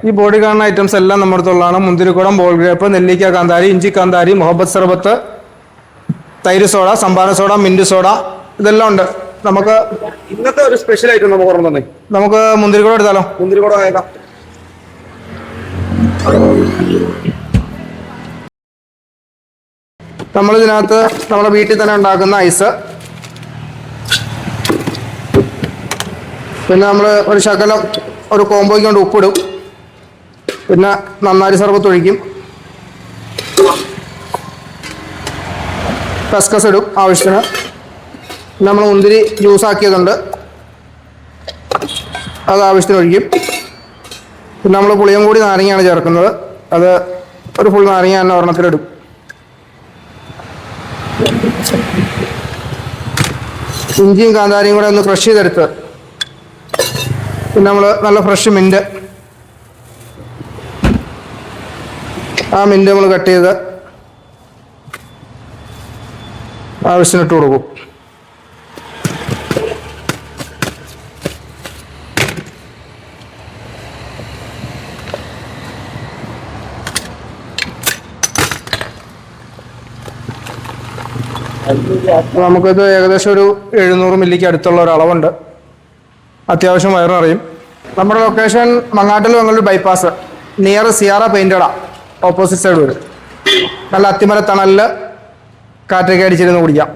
ഈ ബോഡി കാണുന്ന ഐറ്റംസ് എല്ലാം നമ്മുടെ അടുത്തുള്ളതാണ്. മുന്തിരിക്കുടം, ബോൾ ഗ്രേപ്പ്, നെല്ലിക്ക കാന്താരി, ഇഞ്ചി കാന്താരി, മുഹബത്ത് സർബത്ത്, തൈര് സോഡ, സംഭാര സോഡ, മിന്റ് സോഡ, ഇതെല്ലാം ഉണ്ട്. നമുക്ക് ഇന്നത്തെ ഒരു സ്പെഷ്യൽ ഐറ്റം നമുക്ക് ഓർമ്മ തന്നെ. നമുക്ക് മുന്തിരിക്കുടം എടുത്താലോ? മുന്തിരിക്കുടം ആയേക്കാം. നമ്മളിതിനകത്ത് നമ്മുടെ വീട്ടിൽ തന്നെ ഉണ്ടാക്കുന്ന ഐസ്, പിന്നെ നമ്മൾ ഒരു ശകലം ഒരു കോമ്പോയ്ക്ക് കൊണ്ട് ഉപ്പിടും, പിന്നെ നന്നാരി സർബത്ത് ഒഴിക്കും, കസ്കസ് ഇടും ആവശ്യത്തിന്, പിന്നെ നമ്മൾ മുന്തിരി ജ്യൂസാക്കിയതുണ്ട് അത് ആവശ്യത്തിന് ഒഴിക്കും. പിന്നെ നമ്മൾ പുളിയംകൂടി നാരങ്ങയാണ് ചേർക്കുന്നത്, അത് ഒരു ഫുൾ നാരങ്ങ തന്നെ ഒരെണ്ണത്തിലിടും. ഇഞ്ചിയും കാന്താരിയും കൂടെ ഒന്ന് ക്രഷ് ചെയ്തെടുത്ത്, പിന്നെ നമ്മൾ നല്ല ഫ്രഷ് മിന്റ്, ആ മിന്റ് നമ്മൾ കട്ട് ചെയ്ത് ആവശ്യത്തിന് ഇട്ട് കൊടുക്കും. നമുക്കിത് ഏകദേശം ഒരു 700 മില്ലിക്ക് അടുത്തുള്ള ഒരു അളവുണ്ട്. അത്യാവശ്യം വയറിനറിയും. നമ്മുടെ ലൊക്കേഷൻ മങ്ങാട്ടിൽ വെങ്ങല്ലൂർ ബൈപ്പാസ്, നിയർ സിയാറ പെയിന്റട, ഓപ്പോസിറ്റ് സൈഡ് വരും. നല്ല അത്തിമര തണലിൽ കാറ്റൊക്കെ അടിച്ചിരുന്ന് കുടിക്കാം.